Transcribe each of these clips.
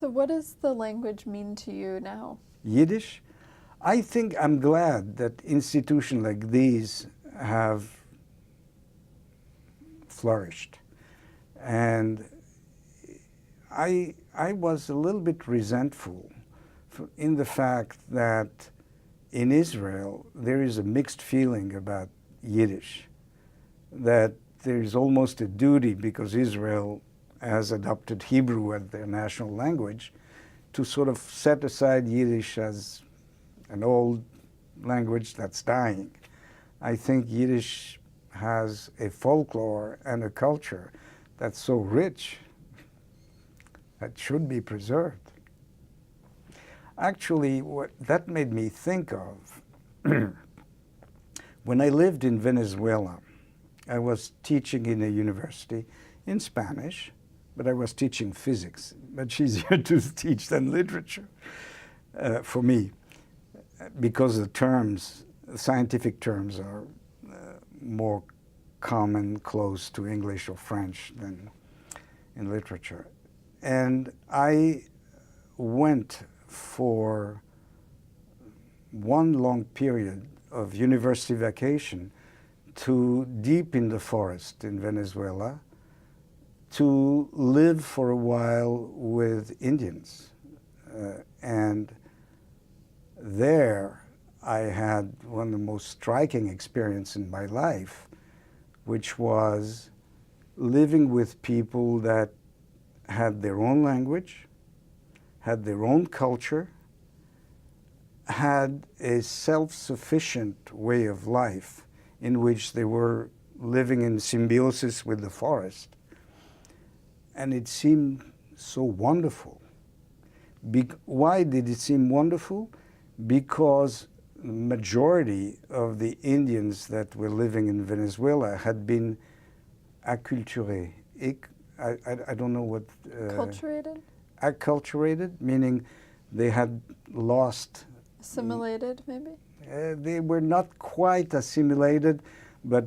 So what does the language mean to you now? Yiddish. I think I'm glad that institutions like these have flourished. And I was a little bit resentful in the fact that in Israel there is a mixed feeling about Yiddish, that there is almost a duty, because Israel has adopted Hebrew as their national language, to sort of set aside Yiddish as an old language that's dying. I think Yiddish has a folklore and a culture that's so rich that should be preserved. Actually, what that made me think of, when I lived in Venezuela, I was teaching in a university in Spanish, but I was teaching physics, much easier to teach than literature for me, because the terms, scientific terms, are more common, close to English or French than in literature. And I went for one long period of university vacation to deep in the forest in Venezuela to live for a while with Indians. And there I had one of the most striking experiences in my life, which was living with people that had their own language, had their own culture, had a self-sufficient way of life in which they were living in symbiosis with the forest. And it seemed so wonderful. Why did it seem wonderful? Because the majority of the Indians that were living in Venezuela had been acculturés. I don't know what... Acculturated? Acculturated, meaning they had lost... Assimilated, maybe? They were not quite assimilated, but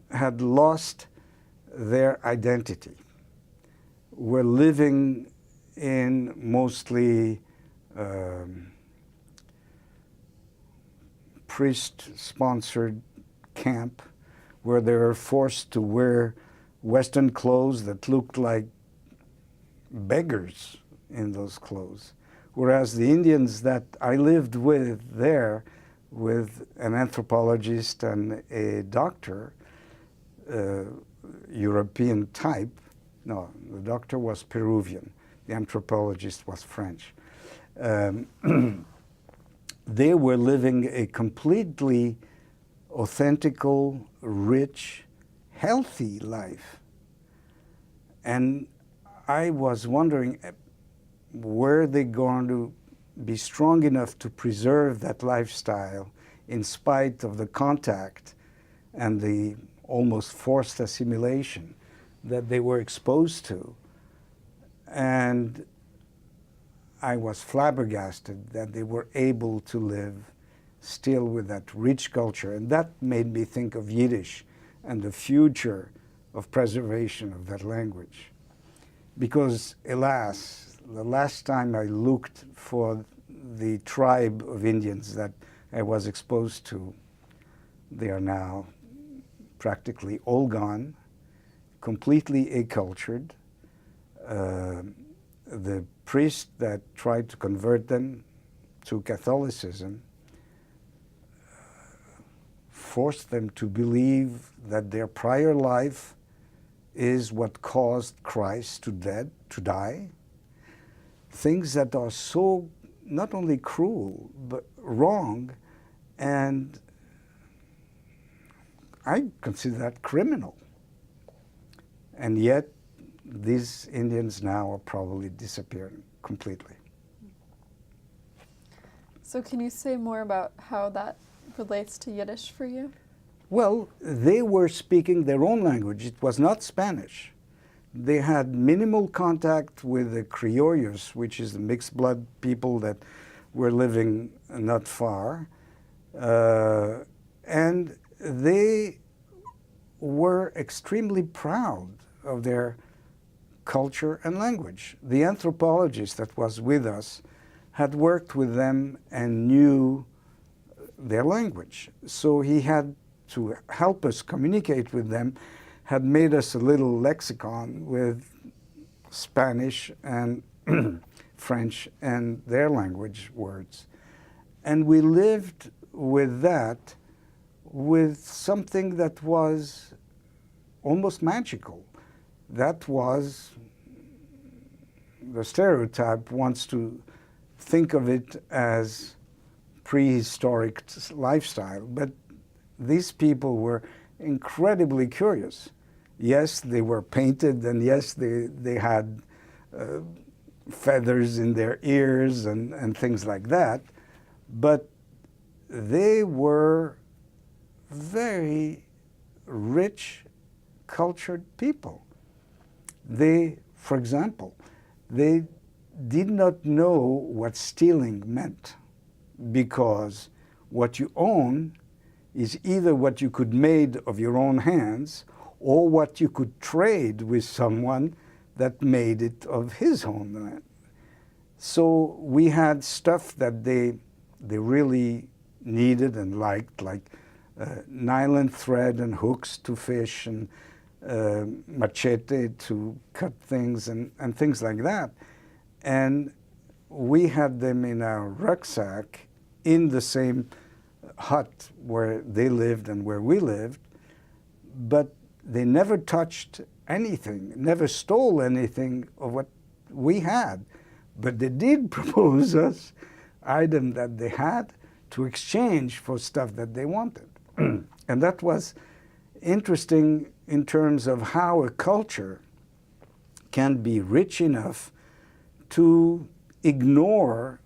had lost their identity. Were living in mostly priest-sponsored camp, where they were forced to wear Western clothes that looked like beggars in those clothes. Whereas the Indians that I lived with there, with an anthropologist and a doctor, European type, no, the doctor was Peruvian, the anthropologist was French. They were living a completely authentical, rich, healthy life. And I was wondering, were they going to be strong enough to preserve that lifestyle in spite of the contact and the almost forced assimilation that they were exposed to? And I was flabbergasted that they were able to live still with that rich culture. And that made me think of Yiddish and the future of preservation of that language. Because, alas, the last time I looked for the tribe of Indians that I was exposed to, they are now practically all gone, completely accultured. The priest that tried to convert them to Catholicism forced them to believe that their prior life is what caused Christ to die. Things that are so not only cruel, but wrong, and I consider that criminal. And yet, these Indians now are probably disappearing completely. So can you say more about how that relates to Yiddish for you? Well, they were speaking their own language. It was not Spanish. They had minimal contact with the criollos, which is the mixed blood people that were living not far. And they were extremely proud of their culture and language. The anthropologist that was with us had worked with them and knew their language. So he had to help us communicate with them, had made us a little lexicon with Spanish and French and their language words. And we lived with that, with something that was almost magical. That was, the stereotype wants to think of it as prehistoric lifestyle, but these people were incredibly curious. Yes, they were painted, and yes, they had feathers in their ears and things like that, but they were very rich, cultured people. They, for example, they did not know what stealing meant, because what you own is either what you could made of your own hands or what you could trade with someone that made it of his own land. So we had stuff that they really needed and liked, like nylon thread and hooks to fish, and machete to cut things, and things like that. And we had them in our rucksack in the same hut where they lived and where we lived, but they never touched anything, never stole anything of what we had. But they did propose us items that they had to exchange for stuff that they wanted. And that was interesting in terms of how a culture can be rich enough to ignore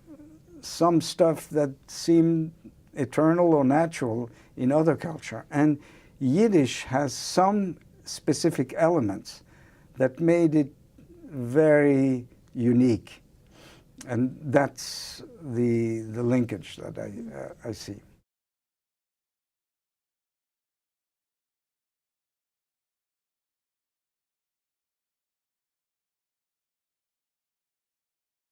some stuff that seemed eternal or natural in other culture. And Yiddish has some specific elements that made it very unique. And that's the linkage that I see.